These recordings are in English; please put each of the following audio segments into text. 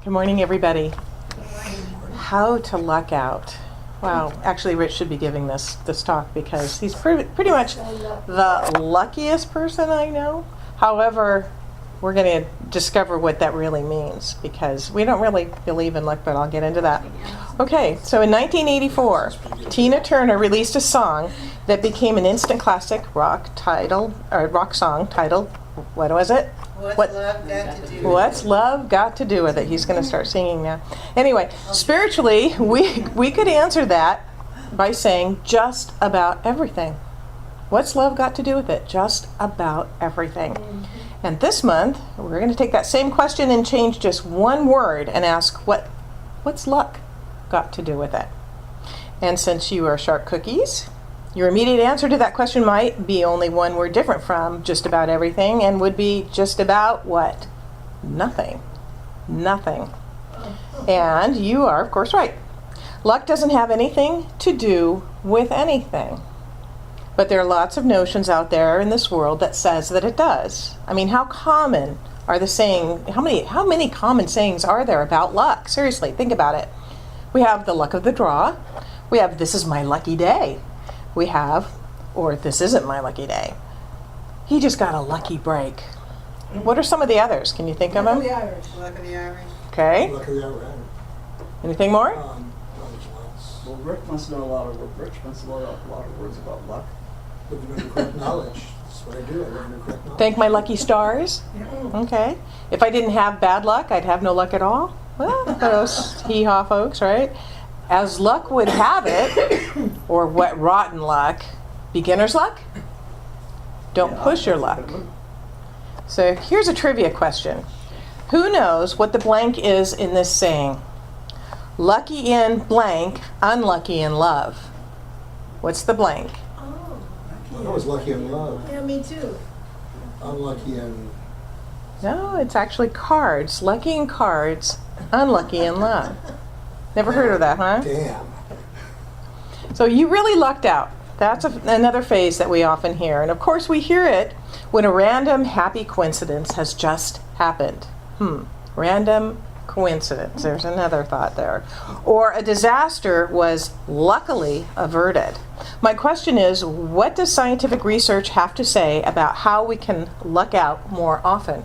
Good morning, everybody. How to luck out. Wow, actually Rich should be giving this talk because he's pretty much the luckiest person I know. However, we're going to discover what that really means because we don't really believe in luck, but I'll get into that. Okay, so in 1984, Tina Turner released a song that became an instant classic rock song titled, what was it? What's love got to do with it? What's love got to do with it? He's going to start singing now. Anyway, spiritually, we could answer that by saying just about everything. What's love got to do with it? Just about everything. And this month, we're going to take that same question and change just one word and ask, what's luck got to do with it? And since you are sharp cookies, your immediate answer to that question might be only one word different from just about everything and would be just about what? Nothing. Nothing. And you are, of course, right. Luck doesn't have anything to do with anything. But there are lots of notions out there in this world that says that it does. I mean, how common are the saying, how many common sayings are there about luck? Seriously, think about it. We have the luck of the draw. We have this is my lucky day. We have, or this isn't my lucky day. He just got a lucky break. What are some of the others? Can you think of them? Luck of the Irish. Okay. Luck of the Irish. Anything more? Well, Rick must know a lot of words about luck. living in the correct knowledge. That's what I do. I live in the correct knowledge. Thank my lucky stars. Okay. If I didn't have bad luck, I'd have no luck at all. Well, those hee-haw folks, right? As luck would have it, or what rotten luck, beginner's luck? Don't push your luck. So here's a trivia question. Who knows what the blank is in this saying? Lucky in blank, unlucky in love. What's the blank? I was lucky in love. Yeah, me too. Unlucky in... No, it's actually cards. Lucky in cards, unlucky in love. Never heard of that, huh? Damn. So you really lucked out. That's another phrase that we often hear. And of course we hear it when a random happy coincidence has just happened. Random coincidence. There's another thought there. Or a disaster was luckily averted. My question is, what does scientific research have to say about how we can luck out more often?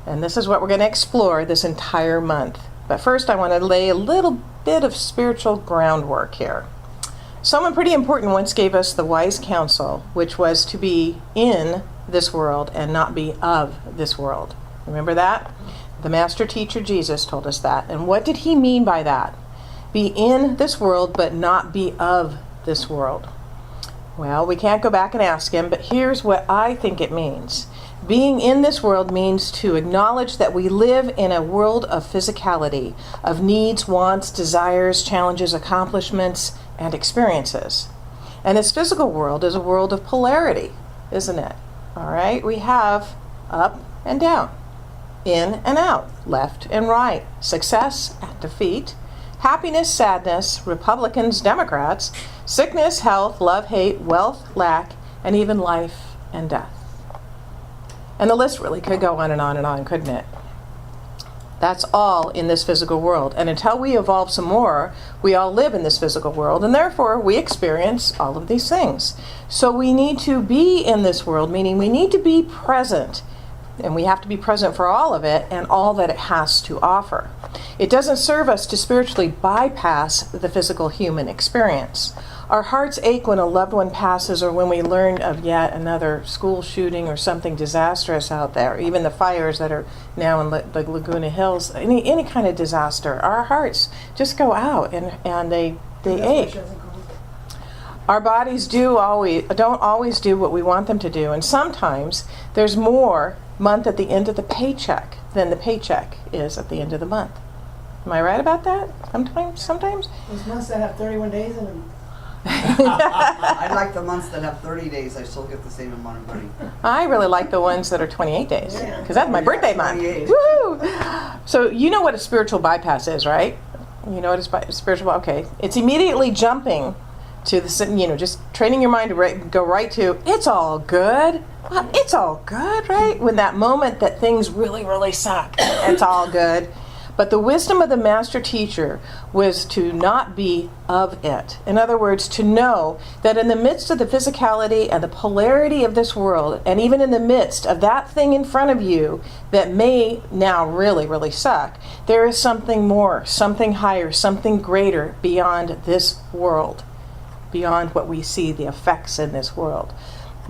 And this is what we're going to explore this entire month. But first I want to lay a little bit of spiritual groundwork here. Someone pretty important once gave us the wise counsel, which was to be in this world and not be of this world. Remember that? The master teacher Jesus told us that. And what did he mean by that? Be in this world but not be of this world. Well, we can't go back and ask him, but here's what I think it means. Being in this world means to acknowledge that we live in a world of physicality, of needs, wants, desires, challenges, accomplishments, and experiences. And this physical world is a world of polarity, isn't it? All right, we have up and down, in and out, left and right, success and defeat, happiness, sadness, Republicans, Democrats, sickness, health, love, hate, wealth, lack, and even life and death. And the list really could go on and on and on, couldn't it? That's all in this physical world. And until we evolve some more, we all live in this physical world, and therefore we experience all of these things. So we need to be in this world, meaning we need to be present. And we have to be present for all of it and all that it has to offer. It doesn't serve us to spiritually bypass the physical human experience. Our hearts ache when a loved one passes or when we learn of yet another school shooting or something disastrous out there, even the fires that are now in the Laguna Hills, any kind of disaster. Our hearts just go out and they ache. Our bodies don't always do what we want them to do, and sometimes there's more month at the end of the paycheck than the paycheck is at the end of the month. Am I right about that? Sometimes? Those months that have 31 days in them. I like the months that have 30 days. I still get the same amount of money. I really like the ones that are 28 days because that's my birthday month. 28. Woo! So you know what a spiritual bypass is, right? You know what a spiritual, okay. It's immediately jumping to the, just training your mind to go right to, it's all good. Well, it's all good, right? When that moment that things really, really suck, it's all good. But the wisdom of the master teacher was to not be of it. In other words, to know that in the midst of the physicality and the polarity of this world, and even in the midst of that thing in front of you that may now really, really suck, there is something more, something higher, something greater beyond this world, beyond what we see, the effects in this world.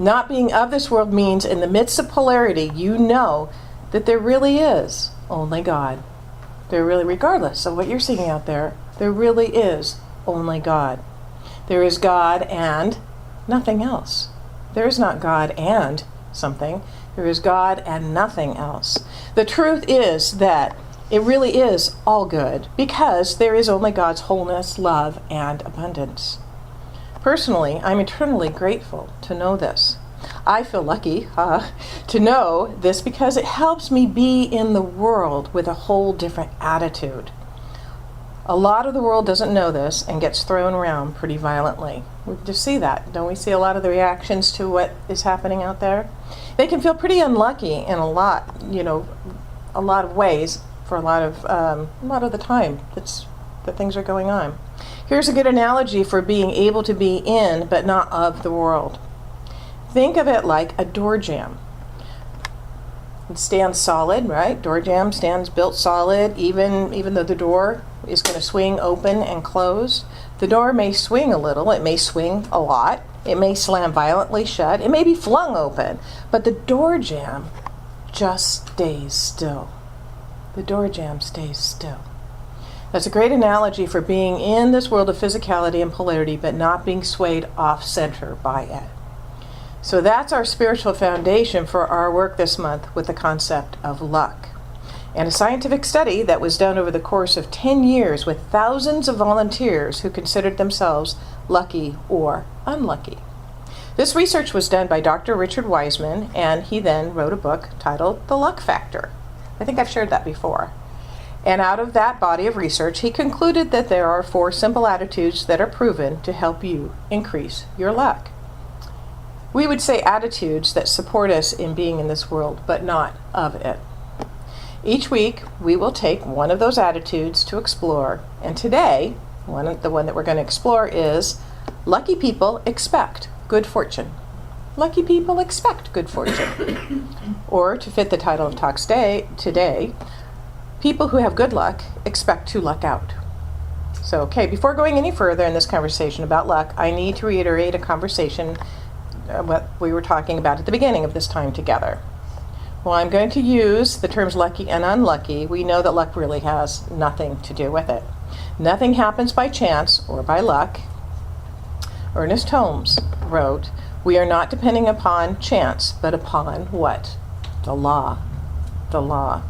Not being of this world means in the midst of polarity, you know that there really is only God. There really, regardless of what you're seeing out there, there really is only God. There is God and nothing else. There is not God and something. There is God and nothing else. The truth is that it really is all good because there is only God's wholeness, love, and abundance. Personally, I'm eternally grateful to know this. I feel lucky to know this because it helps me be in the world with a whole different attitude. A lot of the world doesn't know this and gets thrown around pretty violently. We just see that. Don't we see a lot of the reactions to what is happening out there? They can feel pretty unlucky in a lot of ways for a lot of the time that things are going on. Here's a good analogy for being able to be in but not of the world. Think of it like a door jamb. It stands solid, right? Door jamb stands built solid, even though the door is going to swing open and close. The door may swing a little, it may swing a lot, it may slam violently shut, it may be flung open, but the door jamb just stays still. The door jamb stays still. That's a great analogy for being in this world of physicality and polarity, but not being swayed off center by it. So that's our spiritual foundation for our work this month with the concept of luck. And a scientific study that was done over the course of 10 years with thousands of volunteers who considered themselves lucky or unlucky. This research was done by Dr. Richard Wiseman, and he then wrote a book titled The Luck Factor. I think I've shared that before. And out of that body of research, he concluded that there are 4 simple attitudes that are proven to help you increase your luck. We would say attitudes that support us in being in this world, but not of it. Each week, we will take one of those attitudes to explore. And today, the one that we're going to explore is lucky people expect good fortune. Lucky people expect good fortune. Or, to fit the title of Talks today, people who have good luck expect to luck out. So, okay, before going any further in this conversation about luck, I need to reiterate a conversation what we were talking about at the beginning of this time together. Well, I'm going to use the terms lucky and unlucky. We know that luck really has nothing to do with it. Nothing happens by chance or by luck. Ernest Holmes wrote, "We are not depending upon chance, but upon what? The law. The law."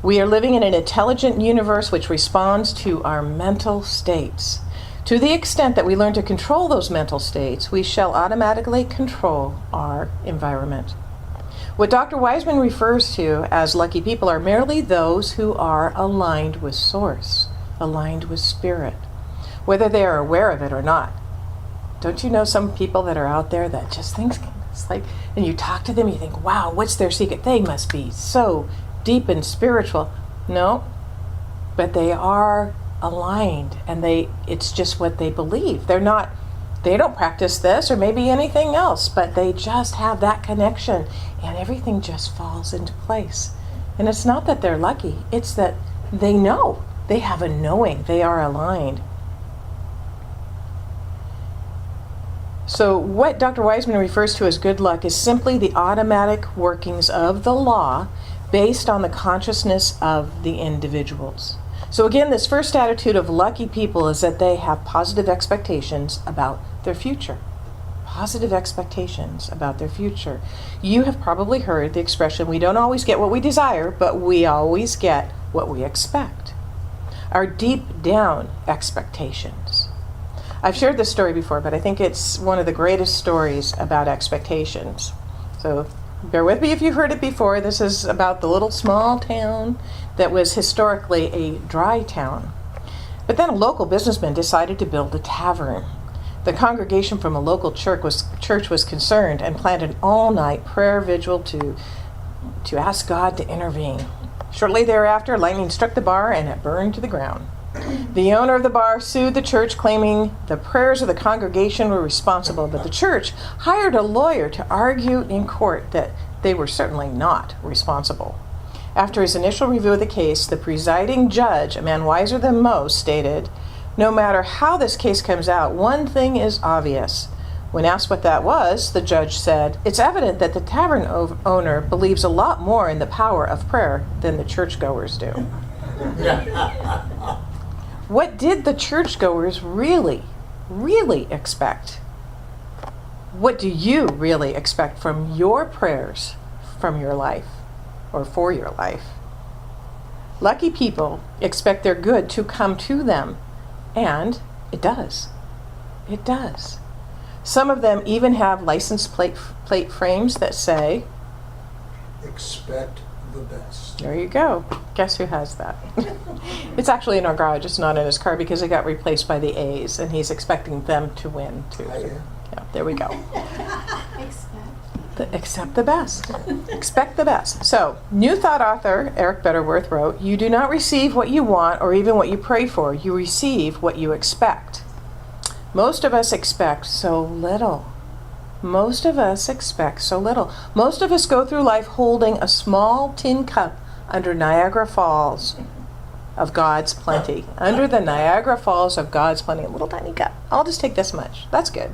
We are living in an intelligent universe which responds to our mental states. To the extent that we learn to control those mental states, we shall automatically control our environment. What Dr. Wiseman refers to as lucky people are merely those who are aligned with Source, aligned with Spirit, whether they are aware of it or not. Don't you know some people that are out there that just think, it's like, and you talk to them, you think, wow, what's their secret? They must be so deep and spiritual. No, but they are aligned, and it's just what they believe. They don't practice this or maybe anything else, but they just have that connection, and everything just falls into place. And it's not that they're lucky, it's that they know. They have a knowing. They are aligned. So what Dr. Wiseman refers to as good luck is simply the automatic workings of the law based on the consciousness of the individuals. So again, this first attitude of lucky people is that they have positive expectations about their future. Positive expectations about their future. You have probably heard the expression, we don't always get what we desire, but we always get what we expect. Our deep down expectations. I've shared this story before, but I think it's one of the greatest stories about expectations. So bear with me if you've heard it before. This is about the little small town that was historically a dry town. But then a local businessman decided to build a tavern. The congregation from a local church was concerned and planned an all-night prayer vigil to ask God to intervene. Shortly thereafter, lightning struck the bar and it burned to the ground. The owner of the bar sued the church, claiming the prayers of the congregation were responsible, but the church hired a lawyer to argue in court that they were certainly not responsible. After his initial review of the case, the presiding judge, a man wiser than most, stated, "No matter how this case comes out, one thing is obvious." When asked what that was, the judge said, "It's evident that the tavern owner believes a lot more in the power of prayer than the churchgoers do." What did the churchgoers really expect? What do you really expect from your prayers from your life or for your life? Lucky people expect their good to come to them, and it does. It does. Some of them even have license plate frames that say, Expect the best. there you go. Guess who has that? It's actually in our garage. It's not in his car because it got replaced by the A's, and he's expecting them to win too. I am. Yeah, there we go. Accept the best. Expect the best. So, New Thought author Eric Betterworth wrote, "You do not receive what you want or even what you pray for. You receive what you expect." Most of us expect so little. Most of us expect so little. Most of us go through life holding a small tin cup under Niagara Falls of God's plenty. Under the Niagara Falls of God's plenty. A little tiny cup. I'll just take this much. That's good.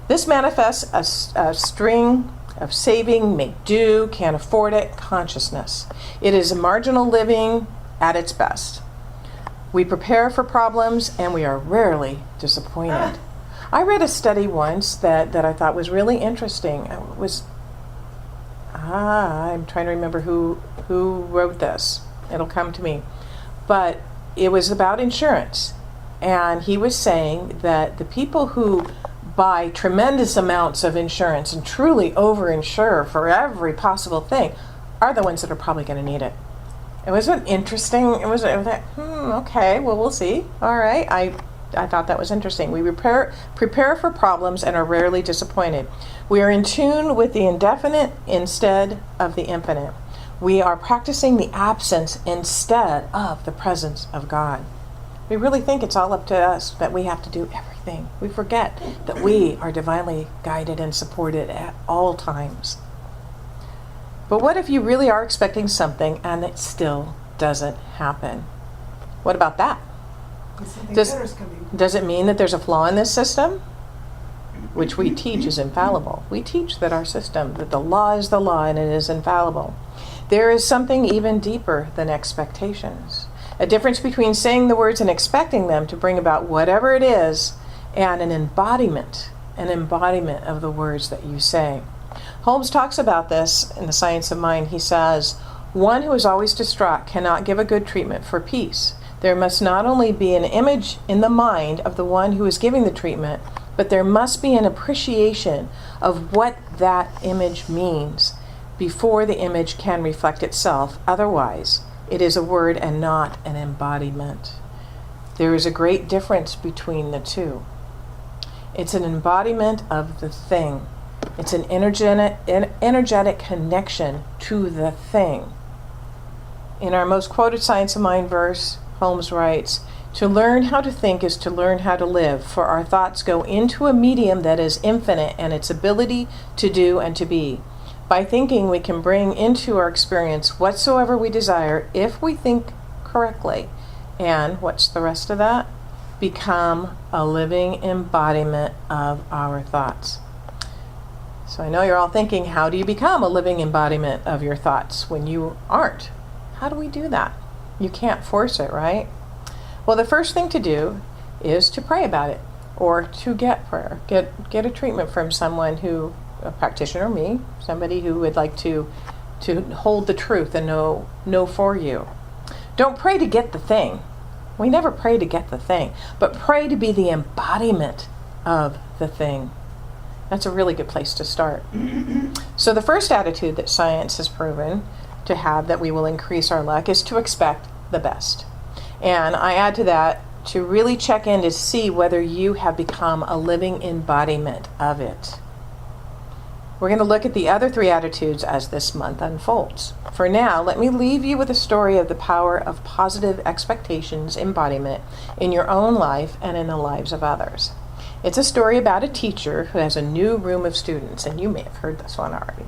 This manifests a string of saving, make do, can't afford it consciousness. It is a marginal living at its best. We prepare for problems and we are rarely disappointed. I read a study once that I thought was really interesting. It was, I'm trying to remember who wrote this. It'll come to me. But it was about insurance. And he was saying that the people who buy tremendous amounts of insurance and truly over-insure for every possible thing are the ones that are probably going to need it. It wasn't interesting. It was like, okay, well, we'll see. All right. I thought that was interesting. We prepare for problems and are rarely disappointed. We are in tune with the indefinite instead of the infinite. We are practicing the absence instead of the presence of God. We really think it's all up to us, that we have to do everything. We forget that we are divinely guided and supported at all times. But what if you really are expecting something and it still doesn't happen? What about that? Something Does- better's coming. Does it mean that there's a flaw in this system? Which we teach is infallible. We teach that our system, that the law is the law and it is infallible. There is something even deeper than expectations. A difference between saying the words and expecting them to bring about whatever it is, and an embodiment of the words that you say. Holmes talks about this in The Science of Mind. He says, "One who is always distraught cannot give a good treatment for peace. There must not only be an image in the mind of the one who is giving the treatment, but there must be an appreciation of what that image means before the image can reflect itself. Otherwise, it is a word and not an embodiment." There is a great difference between the two. It's an embodiment of the thing. It's an energetic connection to the thing. In our most quoted Science of Mind verse, Holmes writes, "To learn how to think is to learn how to live, for our thoughts go into a medium that is infinite in its ability to do and to be. By thinking, we can bring into our experience whatsoever we desire if we think correctly. And what's the rest of that? Become a living embodiment of our thoughts." So I know you're all thinking, how do you become a living embodiment of your thoughts when you aren't? How do we do that? You can't force it, right? Well, the first thing to do is to pray about it, or to get prayer. Get a treatment from someone who, a practitioner, me, somebody who would like to hold the truth and know for you. Don't pray to get the thing. We never pray to get the thing, but pray to be the embodiment of the thing. That's a really good place to start. So the first attitude that science has proven to have that we will increase our luck is to expect the best. And I add to that to really check in to see whether you have become a living embodiment of it. We're going to look at the other 3 attitudes as this month unfolds. For now, let me leave you with a story of the power of positive expectations embodiment in your own life and in the lives of others. It's a story about a teacher who has a new room of students, and you may have heard this one already.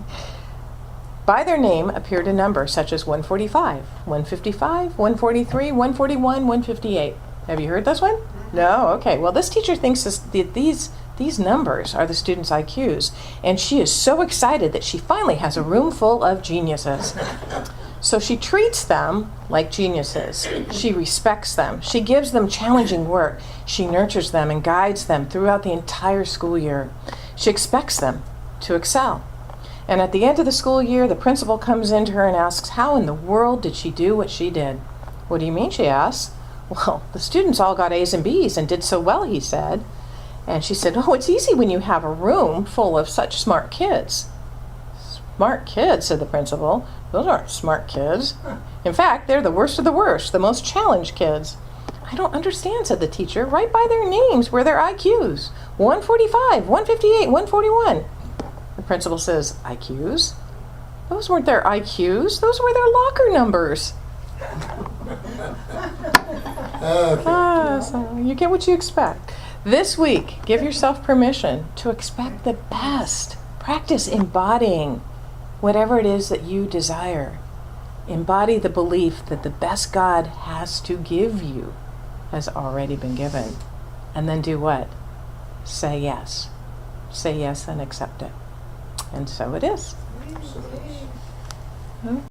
By their name appeared a number such as 145, 155, 143, 141, 158. Have you heard this one? No? Okay. Well, this teacher thinks that these numbers are the students' IQs, and she is so excited that she finally has a room full of geniuses. So she treats them like geniuses. She respects them. She gives them challenging work. She nurtures them and guides them throughout the entire school year. She expects them to excel. And at the end of the school year, the principal comes into her and asks, how in the world did she do what she did? What do you mean, she asks. Well, the students all got A's and B's and did so well, he said. And she said, oh, it's easy when you have a room full of such smart kids. Smart kids, said the principal. Those aren't smart kids. In fact, they're the worst of the worst, the most challenged kids. I don't understand, said the teacher. Right by their names were their IQs. 145, 158, 141. The principal says, IQs? Those weren't their IQs. Those were their locker numbers. Okay. So you get what you expect. This week, give yourself permission to expect the best. Practice embodying whatever it is that you desire. Embody the belief that the best God has to give you has already been given. And then do what? Say yes. Say yes and accept it. And so it is. So-